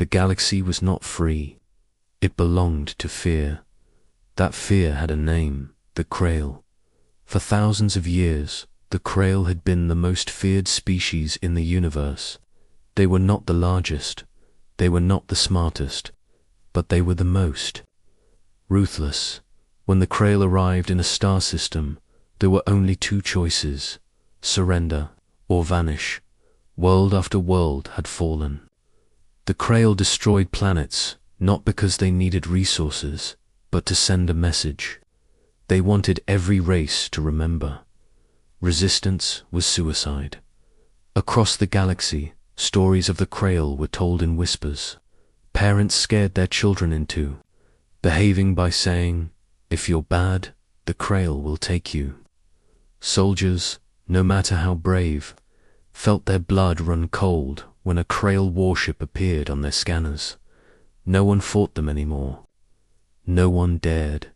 The galaxy was not free. It belonged to fear. That fear had a name, the Krail. For thousands of years, the Krail had been the most feared species in the universe. They were not the largest, they were not the smartest, but they were the most ruthless. When the Krail arrived in a star system, there were only two choices: surrender or vanish. World after world had fallen. The Krail destroyed planets, not because they needed resources, but to send a message. They wanted every race to remember. Resistance was suicide. Across the galaxy, stories of the Krail were told in whispers. Parents scared their children into behaving by saying, "If you're bad, the Krail will take you." Soldiers, no matter how brave, felt their blood run cold when a Krail warship appeared on their scanners. No one fought them anymore. No one dared.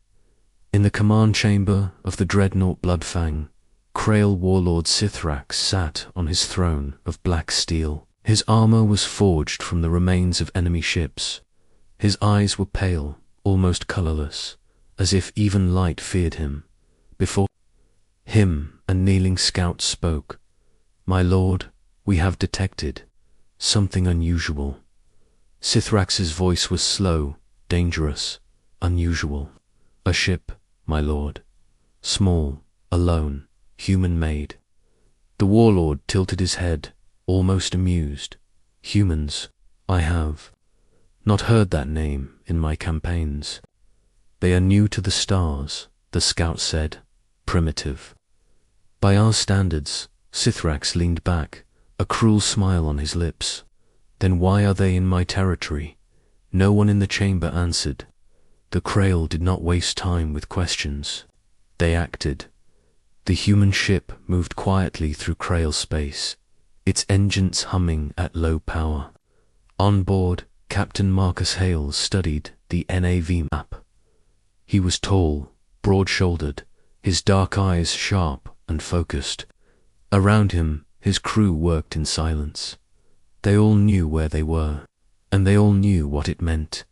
In the command chamber of the dreadnought Bloodfang, Krail warlord Sithrax sat on his throne of black steel. His armor was forged from the remains of enemy ships. His eyes were pale, almost colorless, as if even light feared him. Before him, a kneeling scout spoke. "My lord, we have detected something unusual." Sithrax's voice was slow, dangerous, unusual. "A ship, my lord. Small, alone, human-made." The warlord tilted his head, almost amused. "Humans, I have not heard that name in my campaigns." "They are new to the stars," the scout said. "Primitive." By our standards, Sithrax leaned back, a cruel smile on his lips. "Then why are they in my territory?" No one in the chamber answered. The Krail did not waste time with questions. They acted. The human ship moved quietly through Krail space, its engines humming at low power. On board, Captain Marcus Hales studied the NAV map. He was tall, broad-shouldered, his dark eyes sharp and focused. Around him, his crew worked in silence. They all knew where they were, and they all knew what it meant.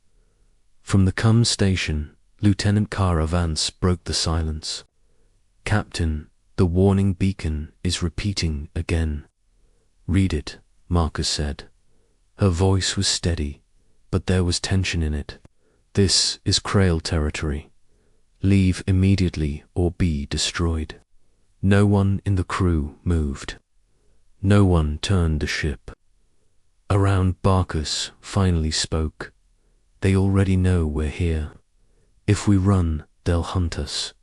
From the CUM station, Lieutenant Kara Vance broke the silence. "Captain, the warning beacon is repeating again." "Read it," Marcus said. Her voice was steady, but there was tension in it. "This is Krail territory. Leave immediately or be destroyed." No one in the crew moved. No one turned the ship. Around, Barcus finally spoke. "They already know we're here. If we run, they'll hunt us.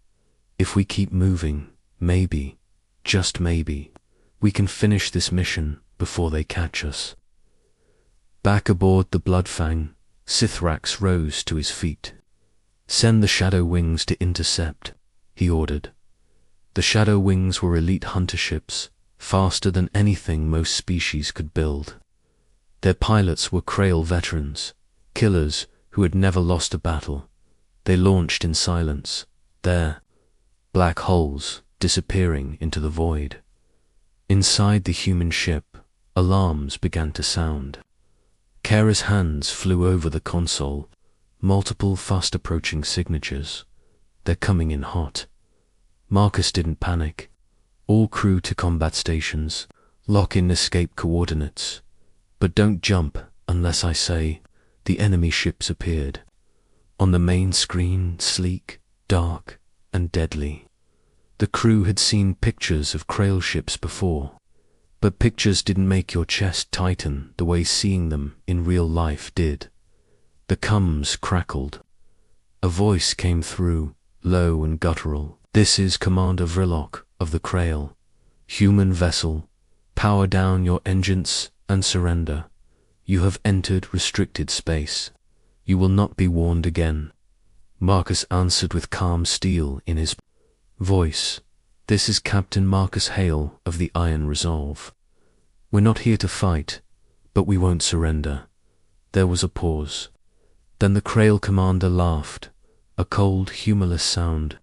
If we keep moving, maybe, just maybe, we can finish this mission before they catch us." Back aboard the Bloodfang, Sithrax rose to his feet. "Send the Shadow Wings to intercept," he ordered. The Shadow Wings were elite hunter ships, faster than anything most species could build. Their pilots were Krail veterans, killers who had never lost a battle. They launched in silence, their black holes disappearing into the void. Inside the human ship, alarms began to sound. Kara's hands flew over the console, multiple fast-approaching signatures. "They're coming in hot." Marcus didn't panic. "All crew to combat stations. Lock in escape coordinates. But don't jump unless I say." The enemy ships appeared. On the main screen, sleek, dark, and deadly. The crew had seen pictures of Krail ships before, but pictures didn't make your chest tighten the way seeing them in real life did. The cums crackled. A voice came through, low and guttural. "This is Commander Vrilok of the Krail. Human vessel, power down your engines and surrender. You have entered restricted space. You will not be warned again." Marcus answered with calm steel in his voice. "This is Captain Marcus Hale of the Iron Resolve. We're not here to fight, but we won't surrender." There was a pause. Then the Krail commander laughed, a cold, humorless sound.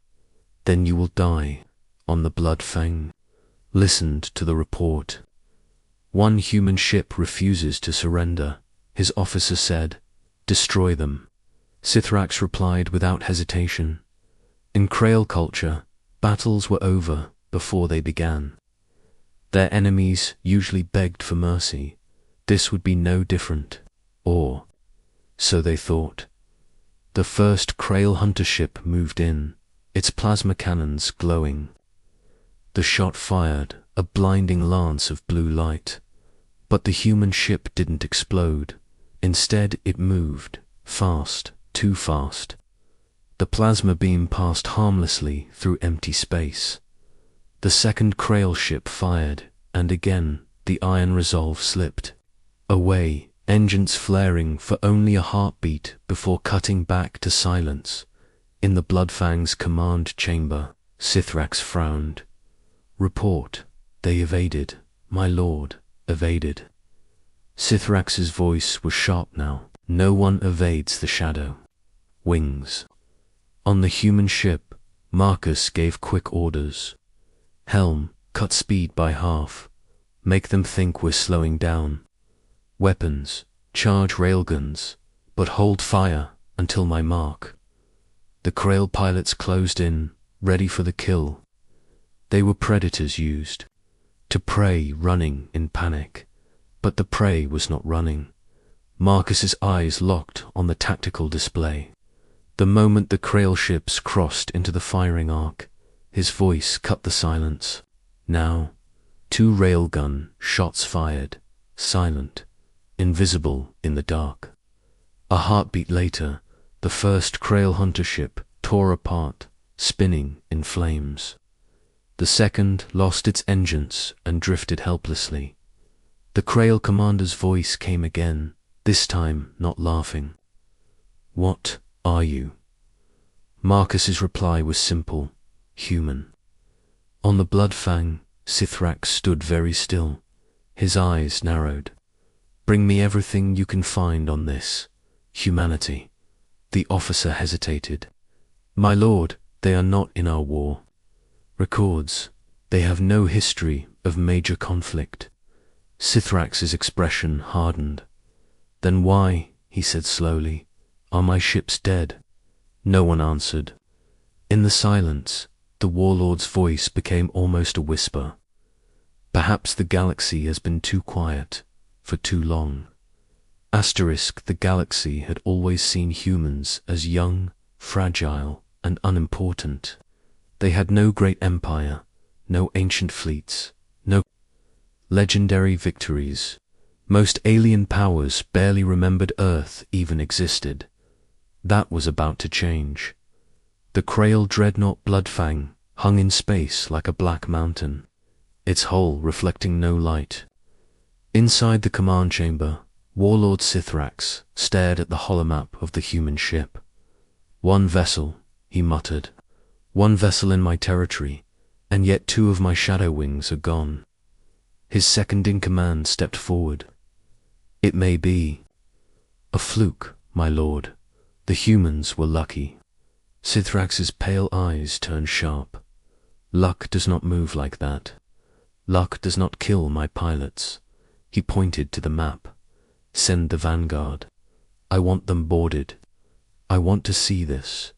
"Then you will die on the Bloodfang." Listened to the report. One human ship refuses to surrender. His officer said, "Destroy them." Sithrax replied without hesitation. In Krail culture, battles were over before they began. Their enemies usually begged for mercy. This would be no different. Or, so they thought. The first Krail hunter ship moved in, its plasma cannons glowing. The shot fired a blinding lance of blue light. But the human ship didn't explode. Instead, it moved, fast, too fast. The plasma beam passed harmlessly through empty space. The second Krail ship fired, and again the iron resolve slipped away, engines flaring for only a heartbeat before cutting back to silence. In the Bloodfang's command chamber, Sithrax frowned. "Report. They evaded, my lord, evaded." Sithrax's voice was sharp now. "No one evades the shadow. Wings." On the human ship, Marcus gave quick orders. "Helm, cut speed by half. Make them think we're slowing down. Weapons, charge railguns, but hold fire until my mark." The Krail pilots closed in, ready for the kill. They were predators used to prey, running in panic. But the prey was not running. Marcus's eyes locked on the tactical display. The moment the Krail ships crossed into the firing arc, his voice cut the silence. Now, 2 railgun shots fired, silent, invisible in the dark. A heartbeat later, the first Krail hunter ship tore apart, spinning in flames. The second lost its engines and drifted helplessly. The Krail commander's voice came again, this time not laughing. "What are you?" Marcus's reply was simple, human. On the Bloodfang, Sithrax stood very still. His eyes narrowed. "Bring me everything you can find on this humanity." The officer hesitated. "My lord, they are not in our war records. They have no history of major conflict." Sithrax's expression hardened. "Then why," he said slowly, "are my ships dead?" No one answered. In the silence, the warlord's voice became almost a whisper. "Perhaps the galaxy has been too quiet for too long." The galaxy had always seen humans as young, fragile, and unimportant. They had no great empire, no ancient fleets, no legendary victories. Most alien powers barely remembered Earth even existed. That was about to change. The Krail dreadnought Bloodfang hung in space like a black mountain, its hull reflecting no light. Inside the command chamber, Warlord Sithrax stared at the holomap of the human ship. "One vessel," he muttered. "One vessel in my territory, and yet 2 of my shadow wings are gone." His second-in-command stepped forward. "It may be a fluke, my lord. The humans were lucky." Sithrax's pale eyes turned sharp. "Luck does not move like that. Luck does not kill my pilots." He pointed to the map. "Send the vanguard. I want them boarded. I want to see this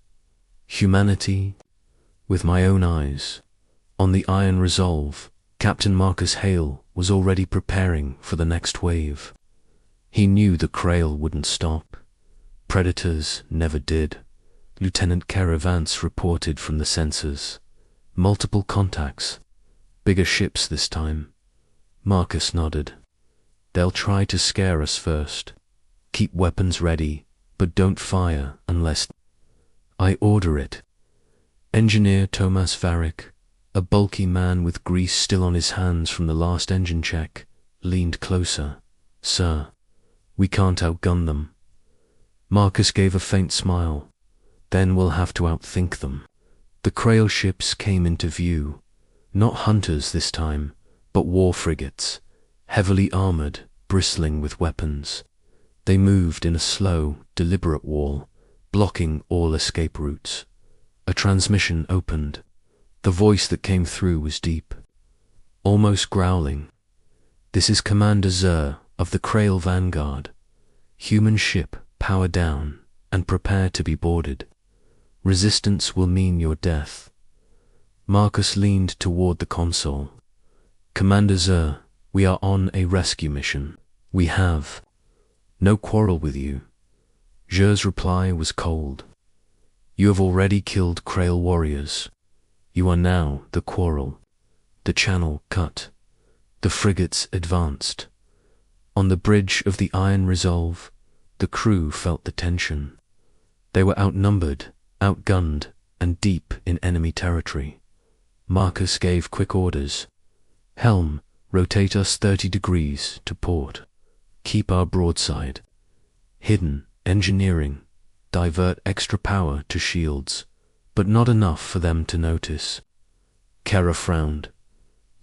humanity with my own eyes." On the Iron Resolve, Captain Marcus Hale was already preparing for the next wave. He knew the Krail wouldn't stop. Predators never did. Lieutenant Caravance reported from the sensors. Multiple contacts. Bigger ships this time. Marcus nodded. "They'll try to scare us first. Keep weapons ready, but don't fire unless I order it." Engineer Tomas Varick, a bulky man with grease still on his hands from the last engine check, leaned closer. "Sir, we can't outgun them." Marcus gave a faint smile. "Then we'll have to outthink them." The Krail ships came into view. Not hunters this time, but war frigates, heavily armored, bristling with weapons. They moved in a slow, deliberate wall, blocking all escape routes. A transmission opened. The voice that came through was deep, almost growling. "This is Commander Zur of the Krail Vanguard. Human ship, power down, and prepare to be boarded. Resistance will mean your death. Marcus leaned toward the console. Commander Zer, we are on a rescue mission. We have no quarrel with you. Zer's reply was cold. You have already killed Krail warriors. You are now the quarrel. The channel cut. The frigates advanced. On the bridge of the Iron Resolve, the crew felt the tension. They were outnumbered, outgunned, and deep in enemy territory. Marcus gave quick orders. Helm, rotate us 30 degrees to port. Keep our broadside. Hidden, engineering, divert extra power to shields, but not enough for them to notice. Kara frowned.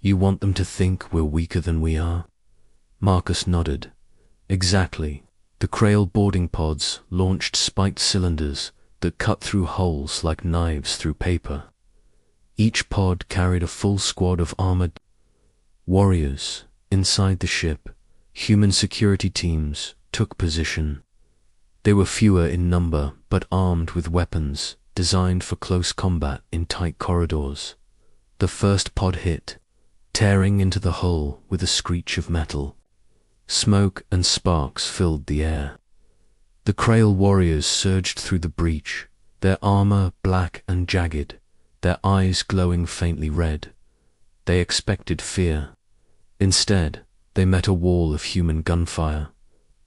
You want them to think we're weaker than we are? Marcus nodded. Exactly. The Krail boarding pods launched spiked cylinders that cut through holes like knives through paper. Each pod carried a full squad of armored warriors. Inside the ship, human security teams took position. They were fewer in number, but armed with weapons designed for close combat in tight corridors. The first pod hit, tearing into the hull with a screech of metal. Smoke and sparks filled the air. The Krail warriors surged through the breach, their armor black and jagged, their eyes glowing faintly red. They expected fear. Instead, they met a wall of human gunfire.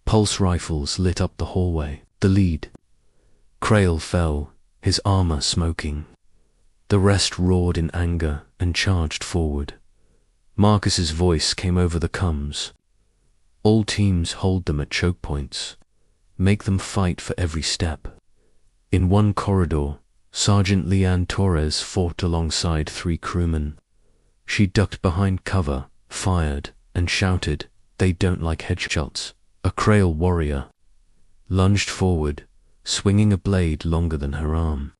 Pulse rifles lit up the hallway. The lead Krail fell, his armor smoking. The rest roared in anger and charged forward. Marcus's voice came over the comms. All teams hold them at choke points. Make them fight for every step. In one corridor, Sergeant Leanne Torres fought alongside 3 crewmen. She ducked behind cover, fired, and shouted, "They don't like headshots." A Krail warrior lunged forward, swinging a blade longer than her arm.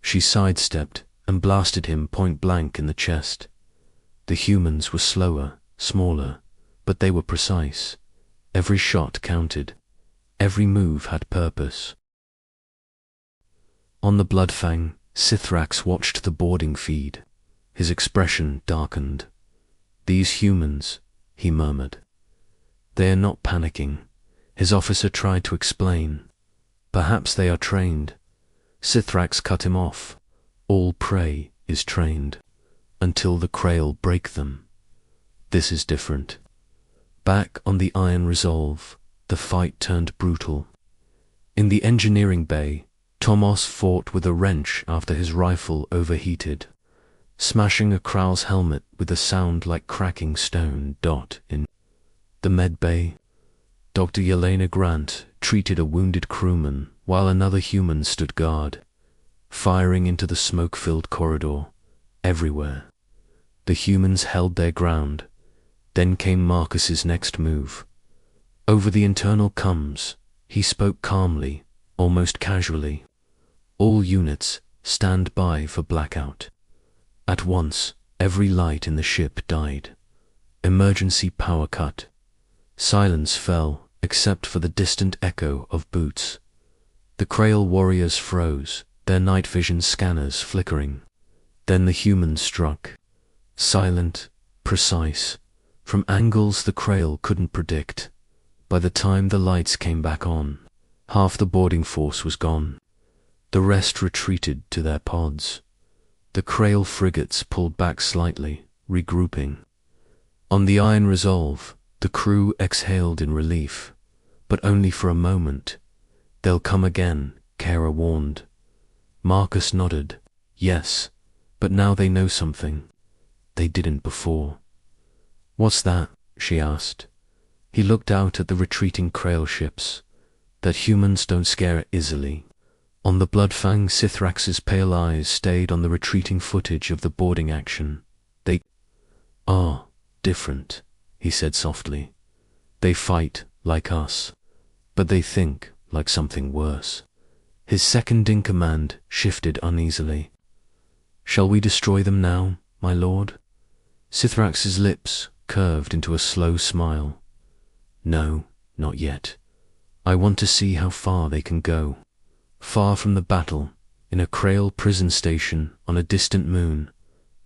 She sidestepped and blasted him point blank in the chest. The humans were slower, smaller, but they were precise. Every shot counted. Every move had purpose. On the Bloodfang, Sithrax watched the boarding feed. His expression darkened. "These humans," he murmured. "They are not panicking." His officer tried to explain. "Perhaps they are trained." Sithrax cut him off. "All prey is trained, until the Krail break them. This is different." Back on the Iron Resolve, the fight turned brutal. In the engineering bay, Tomos fought with a wrench after his rifle overheated, smashing a Krail's helmet with a sound like cracking stone. In the med bay, Dr. Yelena Grant treated a wounded crewman while another human stood guard, firing into the smoke-filled corridor. Everywhere, the humans held their ground. Then came Marcus's next move. Over the internal comms, he spoke calmly, almost casually. "All units, stand by for blackout." At once, every light in the ship died. Emergency power cut. Silence fell, except for the distant echo of boots. The Krail warriors froze, their night vision scanners flickering. Then the humans struck. Silent, precise, from angles the Krail couldn't predict. By the time the lights came back on, half the boarding force was gone. The rest retreated to their pods. The Krail frigates pulled back slightly, regrouping. On the Iron Resolve, the crew exhaled in relief, but only for a moment. "They'll come again," Kara warned. Marcus nodded. "Yes, but now they know something they didn't before." "What's that?" she asked. He looked out at the retreating Krail ships. "That humans don't scare easily." On the Bloodfang, Sithrax's pale eyes stayed on the retreating footage of the boarding action. "They are different," he said softly. "They fight like us, but they think like something worse." His second-in-command shifted uneasily. "Shall we destroy them now, my lord?" Sithrax's lips curved into a slow smile. "No, not yet. I want to see how far they can go. Far from the battle, in a Krail prison station on a distant moon,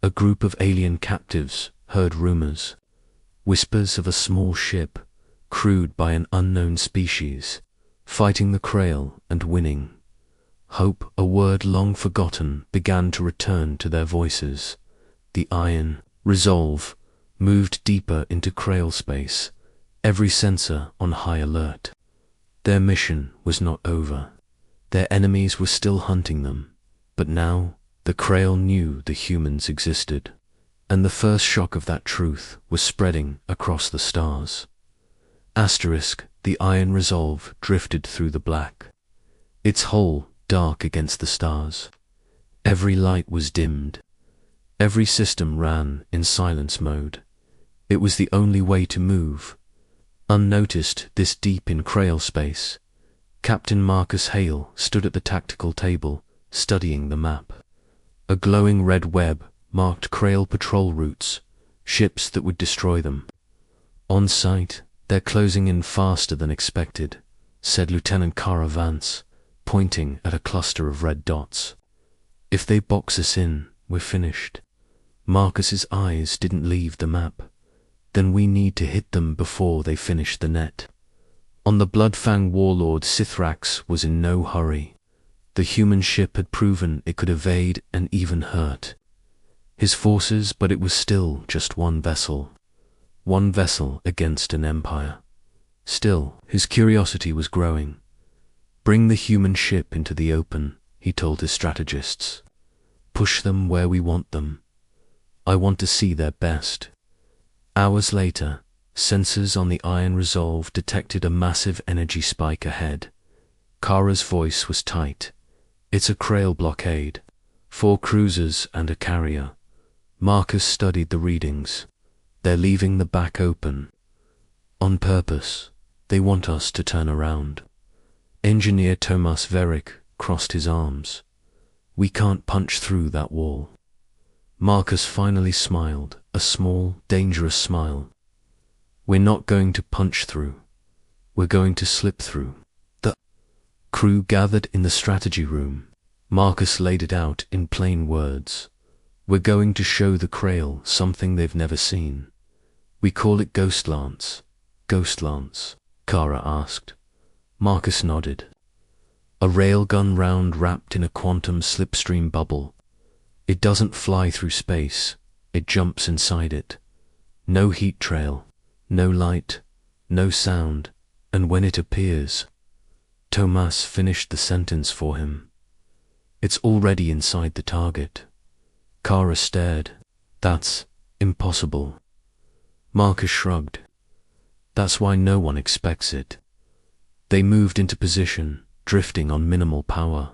a group of alien captives heard rumors. Whispers of a small ship, crewed by an unknown species, fighting the Krail and winning. Hope, a word long forgotten, began to return to their voices. The iron, resolve, moved deeper into Krail space, every sensor on high alert. Their mission was not over. Their enemies were still hunting them, but now the Krail knew the humans existed, and the first shock of that truth was spreading across the stars. Asterisk, the iron resolve drifted through the black, its hull dark against the stars. Every light was dimmed. Every system ran in silence mode. It was the only way to move. Unnoticed this deep in Krail space, Captain Marcus Hale stood at the tactical table, studying the map. A glowing red web marked Krail patrol routes, ships that would destroy them. On sight, they're closing in faster than expected, said Lieutenant Kara Vance, pointing at a cluster of red dots. If they box us in, we're finished. Marcus's eyes didn't leave the map. Then we need to hit them before they finish the net. On the Bloodfang warlord Sithrax was in no hurry. The human ship had proven it could evade and even hurt his forces, but it was still just one vessel. One vessel against an empire. Still, his curiosity was growing. Bring the human ship into the open, he told his strategists. Push them where we want them. I want to see their best. Hours later, sensors on the Iron Resolve detected a massive energy spike ahead. Kara's voice was tight. It's a Krail blockade. 4 cruisers and a carrier. Marcus studied the readings. They're leaving the back open. On purpose. They want us to turn around. Engineer Tomas Veric crossed his arms. We can't punch through that wall. Marcus finally smiled, a small, dangerous smile. We're not going to punch through. We're going to slip through. The crew gathered in the strategy room. Marcus laid it out in plain words. We're going to show the Krail something they've never seen. We call it Ghost Lance. Ghost Lance? Kara asked. Marcus nodded. A railgun round wrapped in a quantum slipstream bubble. It doesn't fly through space, it jumps inside it. No heat trail, no light, no sound, and when it appears... Tomas finished the sentence for him. It's already inside the target. Kara stared. That's impossible. Marcus shrugged. That's why no one expects it. They moved into position, drifting on minimal power.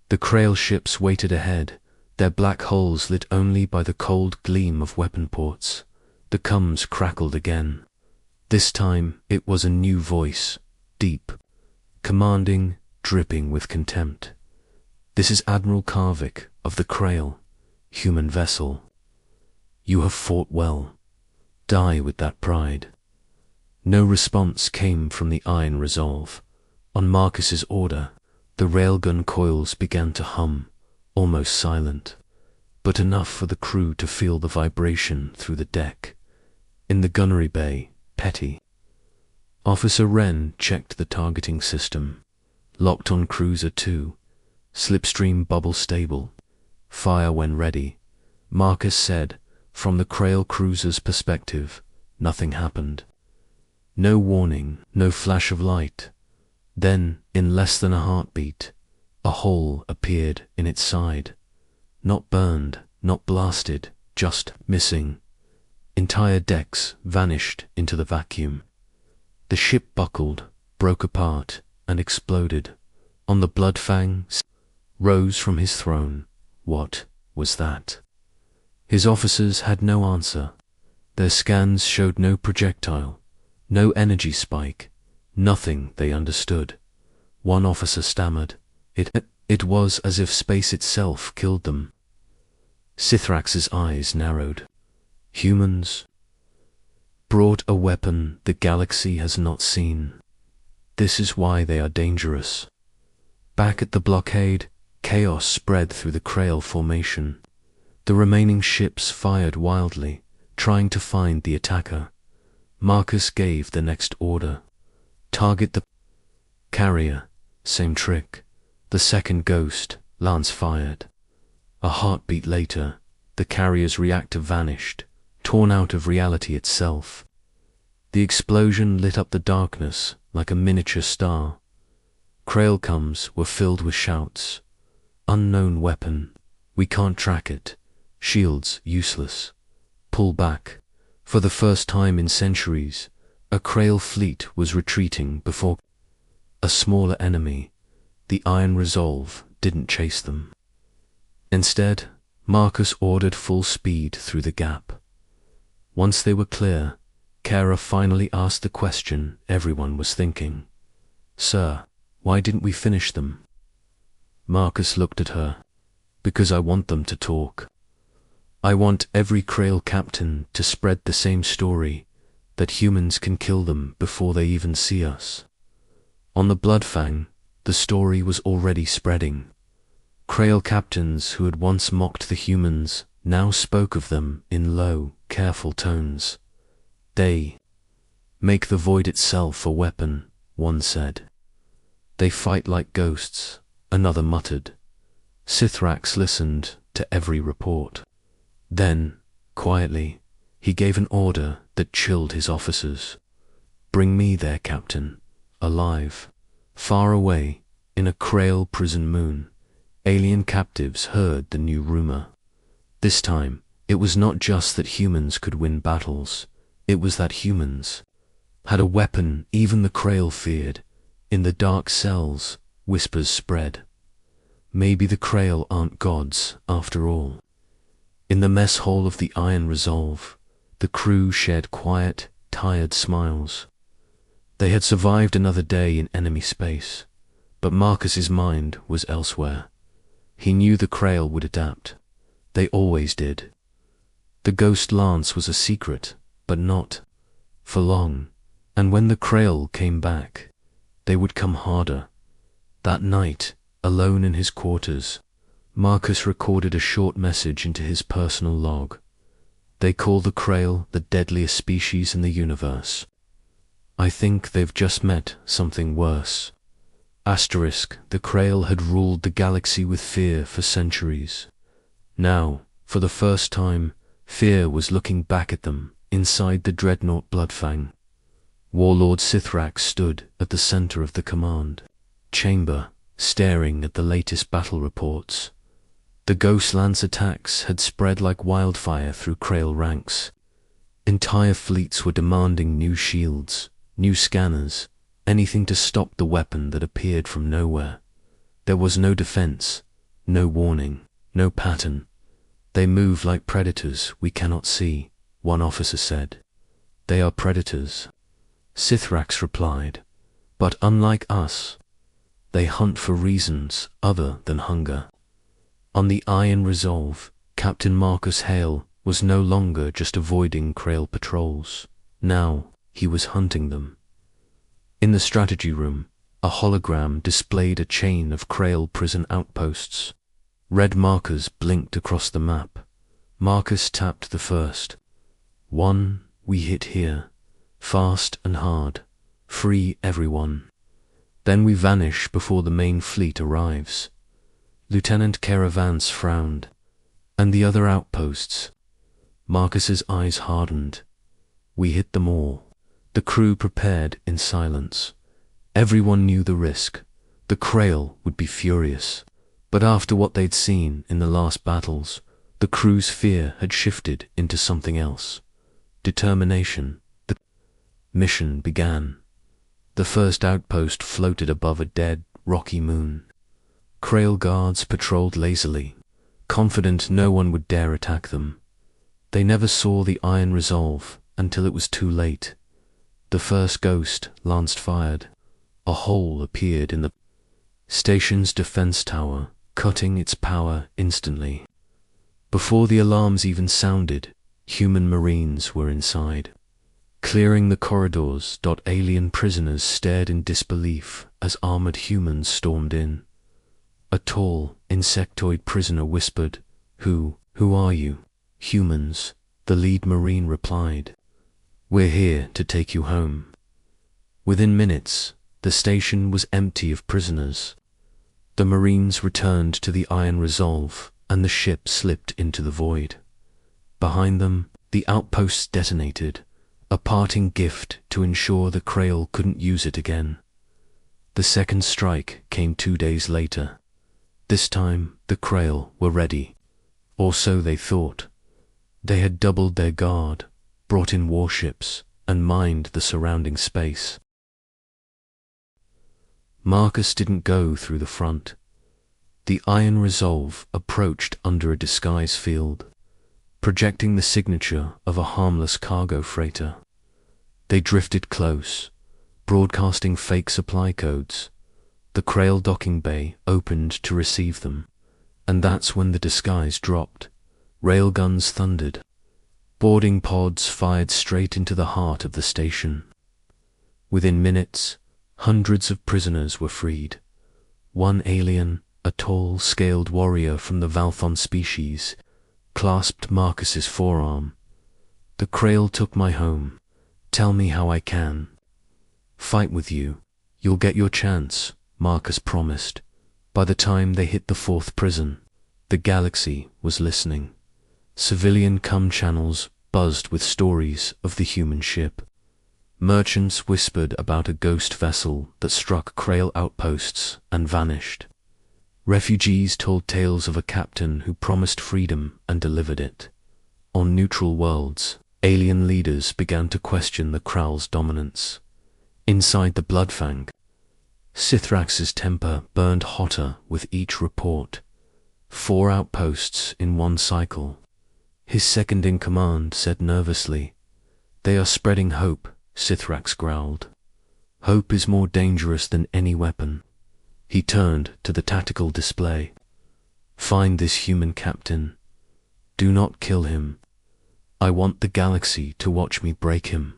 The Krail ships waited ahead, their black holes lit only by the cold gleam of weapon ports. The cums crackled again. This time it was a new voice, deep, commanding, dripping with contempt. This is Admiral Karvik of the Krail, human vessel. You have fought well. Die with that pride. No response came from the Iron Resolve. On Marcus's order, the railgun coils began to hum, almost silent, but enough for the crew to feel the vibration through the deck. In the gunnery bay, Petty. Officer Wren checked the targeting system. Locked on Cruiser 2. Slipstream bubble stable. Fire when ready. Marcus said, from the Krail cruiser's perspective, nothing happened. No warning, no flash of light. Then, in less than a heartbeat, a hole appeared in its side. Not burned, not blasted, just missing. Entire decks vanished into the vacuum. The ship buckled, broke apart, and exploded. On the Bloodfang rose from his throne. What was that? His officers had no answer. Their scans showed no projectile, no energy spike, nothing they understood. One officer stammered. It was as if space itself killed them. Sithrax's eyes narrowed. Humans brought a weapon the galaxy has not seen. This is why they are dangerous. Back at the blockade, chaos spread through the Krail formation. The remaining ships fired wildly, trying to find the attacker. Marcus gave the next order. Target the carrier. Same trick. The second ghost, Lance fired. A heartbeat later, the carrier's reactor vanished, torn out of reality itself. The explosion lit up the darkness like a miniature star. Krail coms were filled with shouts. Unknown weapon. We can't track it. Shields useless. Pull back. For the first time in centuries, a Krail fleet was retreating before a smaller enemy. The Iron Resolve didn't chase them. Instead, Marcus ordered full speed through the gap. Once they were clear, Kara finally asked the question everyone was thinking. "Sir, why didn't we finish them?" Marcus looked at her. "Because I want them to talk. I want every Krail captain to spread the same story, that humans can kill them before they even see us." On the Bloodfang, the story was already spreading. Krail captains who had once mocked the humans now spoke of them in low, careful tones. "They make the void itself a weapon," one said. "They fight like ghosts," another muttered. Sithrax listened to every report. Then, quietly, he gave an order that chilled his officers. "Bring me their captain, alive." Far away, in a Krail prison moon, alien captives heard the new rumor. This time, it was not just that humans could win battles, it was that humans had a weapon even the Krail feared. In the dark cells, whispers spread. Maybe the Krail aren't gods, after all. In the mess hall of the Iron Resolve, the crew shared quiet, tired smiles. They had survived another day in enemy space, but Marcus's mind was elsewhere. He knew the Krail would adapt. They always did. The Ghost Lance was a secret, but not for long, and when the Krail came back, they would come harder. That night, alone in his quarters, Marcus recorded a short message into his personal log. "They call the Krail the deadliest species in the universe. I think they've just met something worse." Asterisk, the Krail had ruled the galaxy with fear for centuries. Now, for the first time, fear was looking back at them inside the dreadnought Bloodfang. Warlord Sithrax stood at the center of the command chamber, staring at the latest battle reports. The Ghost Lance attacks had spread like wildfire through Krail ranks. Entire fleets were demanding new shields, new scanners, anything to stop the weapon that appeared from nowhere. There was no defense, no warning, no pattern. "They move like predators we cannot see," one officer said. "They are predators," Sithrax replied, "but unlike us, they hunt for reasons other than hunger." On the Iron Resolve, Captain Marcus Hale was no longer just avoiding Krail patrols. Now he was hunting them. In the strategy room, a hologram displayed a chain of Krail prison outposts. Red markers blinked across the map. Marcus tapped the first. "One, we hit here. Fast and hard. Free everyone. Then we vanish before the main fleet arrives." Lieutenant Caravance frowned. "And the other outposts?" Marcus's eyes hardened. "We hit them all." The crew prepared in silence. Everyone knew the risk. The Krail would be furious. But after what they'd seen in the last battles, the crew's fear had shifted into something else. Determination. The mission began. The first outpost floated above a dead, rocky moon. Krail guards patrolled lazily, confident no one would dare attack them. They never saw the Iron Resolve until it was too late. The first Ghost Lance fired. A hole appeared in the station's defense tower, cutting its power instantly. Before the alarms even sounded, human Marines were inside. Clearing the corridors, alien prisoners stared in disbelief as armored humans stormed in. A tall, insectoid prisoner whispered, Who are you? Humans, the lead Marine replied. We're here to take you home. Within minutes, the station was empty of prisoners. The Marines returned to the Iron Resolve, and the ship slipped into the void. Behind them, the outposts detonated, a parting gift to ensure the Krail couldn't use it again. The second strike came 2 days later. This time, the Krail were ready, or so they thought. They had doubled their guard, brought in warships, and mined the surrounding space. Marcus didn't go through the front. The Iron Resolve approached under a disguise field, projecting the signature of a harmless cargo freighter. They drifted close, broadcasting fake supply codes. The Krail docking bay opened to receive them, and that's when the disguise dropped. Railguns thundered. Boarding pods fired straight into the heart of the station. Within minutes, hundreds of prisoners were freed. One alien, a tall, scaled warrior from the Valthon species, clasped Marcus's forearm. The Krail took my home. Tell me how I can fight with you. You'll get your chance, Marcus promised. By the time they hit the fourth prison, the galaxy was listening. Civilian comm channels buzzed with stories of the human ship. Merchants whispered about a ghost vessel that struck Krail outposts and vanished. Refugees told tales of a captain who promised freedom and delivered it. On neutral worlds, alien leaders began to question the Krail's dominance. Inside the Bloodfang, Sithrax's temper burned hotter with each report. 4 outposts in one cycle. His second-in-command said nervously, They are spreading hope, Sithrax growled. Hope is more dangerous than any weapon. He turned to the tactical display. Find this human captain. Do not kill him. I want the galaxy to watch me break him.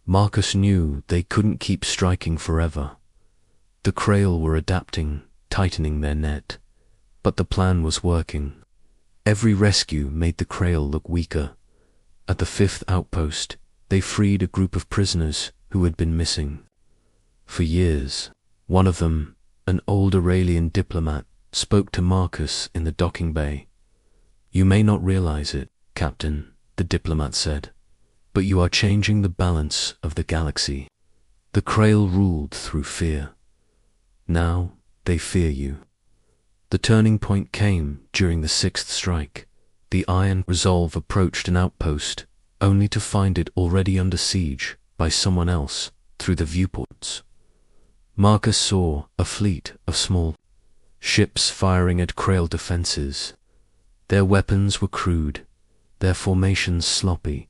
Marcus knew they couldn't keep striking forever. The Krail were adapting, tightening their net. But the plan was working. Every rescue made the Krail look weaker. At the 5th outpost, they freed a group of prisoners who had been missing. For years, one of them, an old Aurelian diplomat, spoke to Marcus in the docking bay. You may not realize it, Captain, the diplomat said, but you are changing the balance of the galaxy. The Krail ruled through fear. Now they fear you. The turning point came during the 6th strike. The Iron Resolve approached an outpost, only to find it already under siege by someone else through the viewports. Marcus saw a fleet of small ships firing at Krail defenses. Their weapons were crude, their formations sloppy,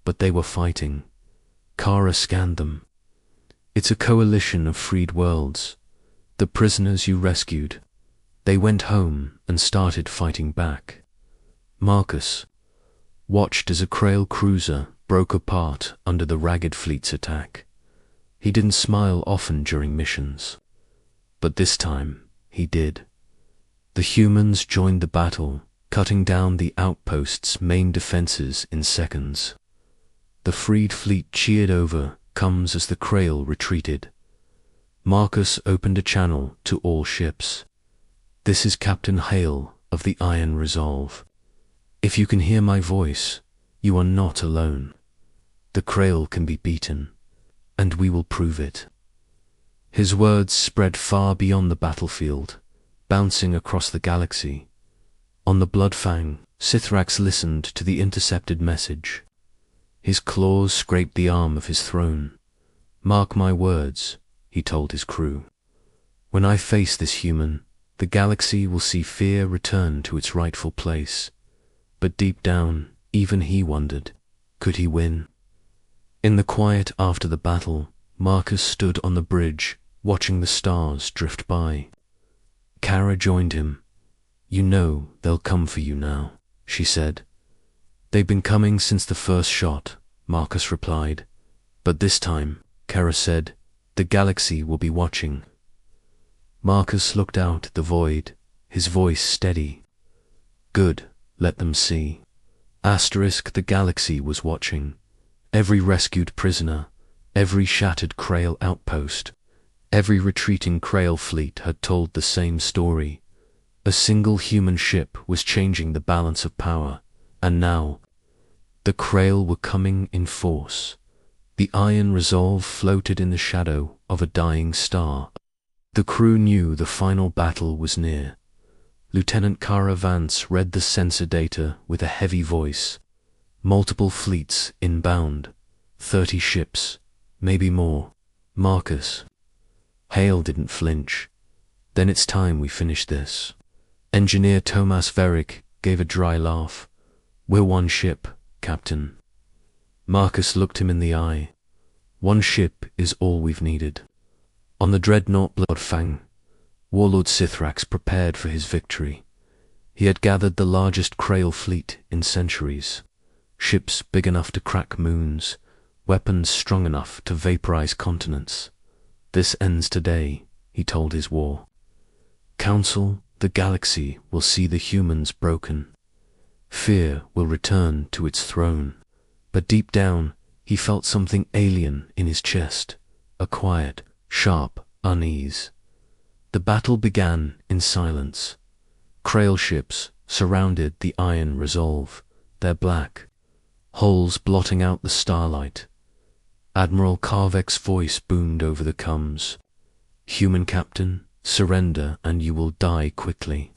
but they were fighting. Kara scanned them. It's a coalition of freed worlds. The prisoners you rescued. They went home and started fighting back. Marcus watched as a Krail cruiser broke apart under the ragged fleet's attack. He didn't smile often during missions, but this time he did. The humans joined the battle, cutting down the outpost's main defenses in seconds. The freed fleet cheered over comes as the Krail retreated. Marcus opened a channel to all ships. This is Captain Hale of the Iron Resolve. If you can hear my voice, you are not alone. The Krail can be beaten, and we will prove it. His words spread far beyond the battlefield, bouncing across the galaxy. On the Bloodfang, Sithrax listened to the intercepted message. His claws scraped the arm of his throne. Mark my words, he told his crew. When I face this human, the galaxy will see fear return to its rightful place. But deep down, even he wondered, could he win? In the quiet after the battle, Marcus stood on the bridge, watching the stars drift by. Kara joined him. You know they'll come for you now, she said. They've been coming since the first shot, Marcus replied. But this time, Kara said, the galaxy will be watching. Marcus looked out at the void, his voice steady. Good, let them see. The galaxy was watching. Every rescued prisoner, every shattered Krail outpost, every retreating Krail fleet had told the same story. A single human ship was changing the balance of power, and now, the Krail were coming in force. The iron resolve floated in the shadow of a dying star. The crew knew the final battle was near. Lieutenant Kara Vance read the sensor data with a heavy voice. Multiple fleets inbound, 30 ships, maybe more. Marcus. Hale didn't flinch. Then it's time we finish this. Engineer Tomas Veric gave a dry laugh. We're one ship, Captain. Marcus looked him in the eye. One ship is all we've needed. On the dreadnought Bloodfang, Warlord Sithrax prepared for his victory. He had gathered the largest Krail fleet in centuries. Ships big enough to crack moons, weapons strong enough to vaporize continents. This ends today, he told his war. Council, the galaxy will see the humans broken. Fear will return to its throne. But deep down, he felt something alien in his chest, a quiet, sharp unease. The battle began in silence. Krail ships surrounded the iron resolve, their black, hulls blotting out the starlight. Admiral Karvek's voice boomed over the comms. Human captain, surrender and you will die quickly.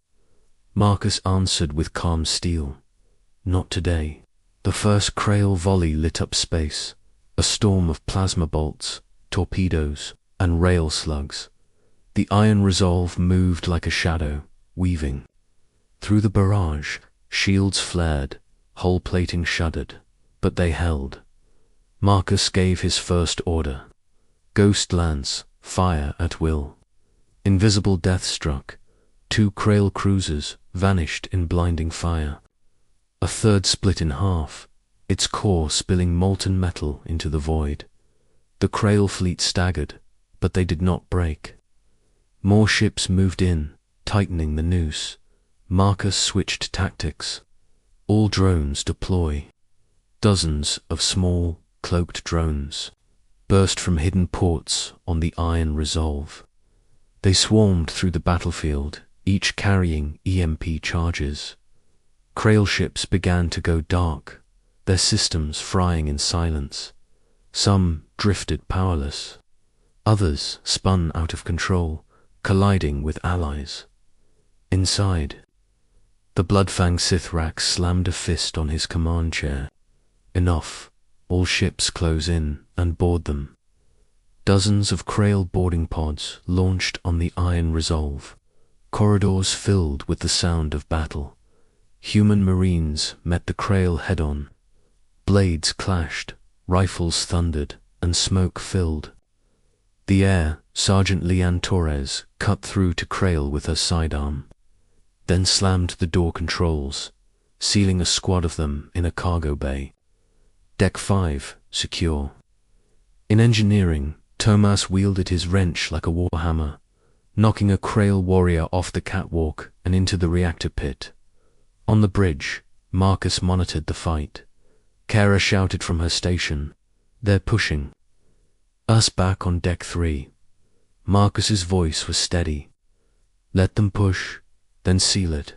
Marcus answered with calm steel. Not today. The first Krail volley lit up space, a storm of plasma bolts, torpedoes, and rail slugs. The iron resolve moved like a shadow, weaving. Through the barrage, shields flared, hull plating shuddered, but they held. Marcus gave his first order. Ghost lance, fire at will. Invisible death struck. 2 Krail cruisers vanished in blinding fire. A third split in half, its core spilling molten metal into the void. The Krail fleet staggered, but they did not break. More ships moved in, tightening the noose. Marcus switched tactics. All drones deploy. Dozens of small, cloaked drones burst from hidden ports on the iron resolve. They swarmed through the battlefield, each carrying EMP charges. Krail ships began to go dark, their systems frying in silence. Some drifted powerless. Others spun out of control, colliding with allies. Inside, the Bloodfang Sithrax slammed a fist on his command chair. Enough. All ships close in and board them. Dozens of Krail boarding pods launched on the iron resolve. Corridors filled with the sound of battle. Human marines met the Krail head-on. Blades clashed, rifles thundered, and smoke filled. The air, Sergeant Leanne Torres cut through to Krail with her sidearm, then slammed the door controls, sealing a squad of them in a cargo bay. Deck 5, secure. In engineering, Tomas wielded his wrench like a warhammer, knocking a Krail warrior off the catwalk and into the reactor pit. On the bridge, Marcus monitored the fight. Kara shouted from her station, "They're pushing." Us back on Deck 3. Marcus's voice was steady. "Let them push, then seal it."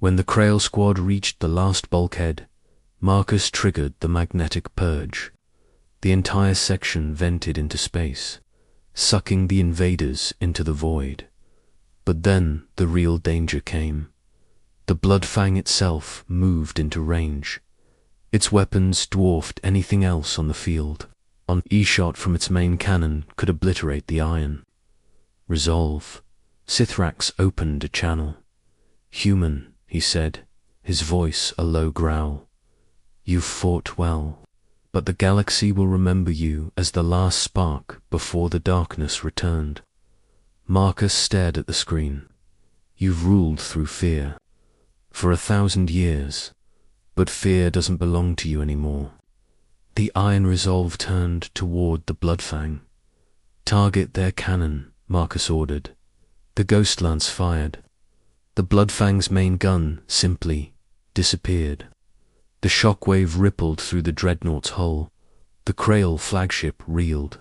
When the Krail squad reached the last bulkhead, Marcus triggered the magnetic purge. The entire section vented into space, sucking the invaders into the void. But then the real danger came. The Bloodfang itself moved into range. Its weapons dwarfed anything else on the field. An e-shot from its main cannon could obliterate the iron. Resolve. Sithrax opened a channel. "Human," he said, his voice a low growl. "You've fought well, but the galaxy will remember you as the last spark before the darkness returned." Marcus stared at the screen. "You've ruled through fear. For 1,000 years, but fear doesn't belong to you anymore. The iron resolve turned toward the Bloodfang. "Target their cannon," Marcus ordered. The ghost lance fired. The Bloodfang's main gun simply disappeared. The shockwave rippled through the dreadnought's hull. The Krail flagship reeled,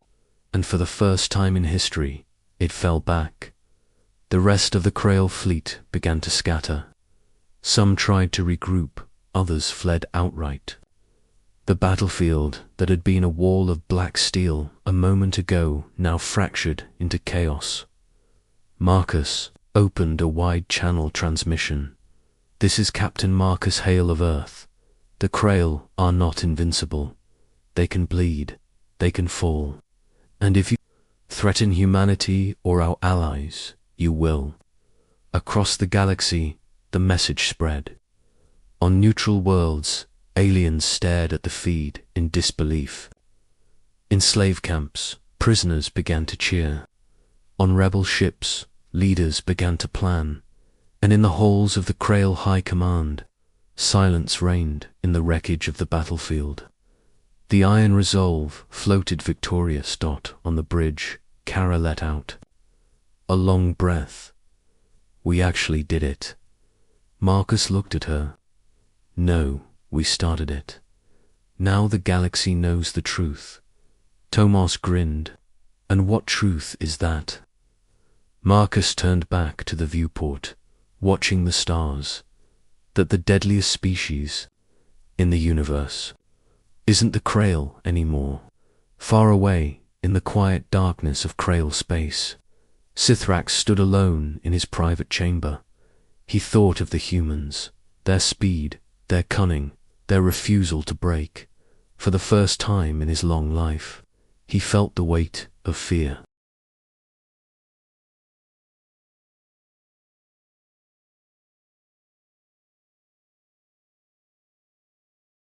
and for the first time in history, it fell back. The rest of the Krail fleet began to scatter. Some tried to regroup, others fled outright. The battlefield that had been a wall of black steel a moment ago now fractured into chaos. Marcus opened a wide-channel transmission. "This is Captain Marcus Hale of Earth. The Krail are not invincible. They can bleed, they can fall. And if you threaten humanity or our allies, you will." Across the galaxy, the message spread. On neutral worlds, aliens stared at the feed in disbelief. In slave camps, prisoners began to cheer. On rebel ships, leaders began to plan. And in the halls of the Krail High Command, silence reigned in the wreckage of the battlefield. The iron resolve floated victorious. On the bridge, Kara let out a long breath. "We actually did it." Marcus looked at her. "No, we started it. Now the galaxy knows the truth." Tomas grinned. "And what truth is that?" Marcus turned back to the viewport, watching the stars. "That the deadliest species in the universe isn't the Krail anymore. Far away, in the quiet darkness of Krail space, Sithrax stood alone in his private chamber. He thought of the humans, their speed, their cunning, their refusal to break. For the first time in his long life, he felt the weight of fear.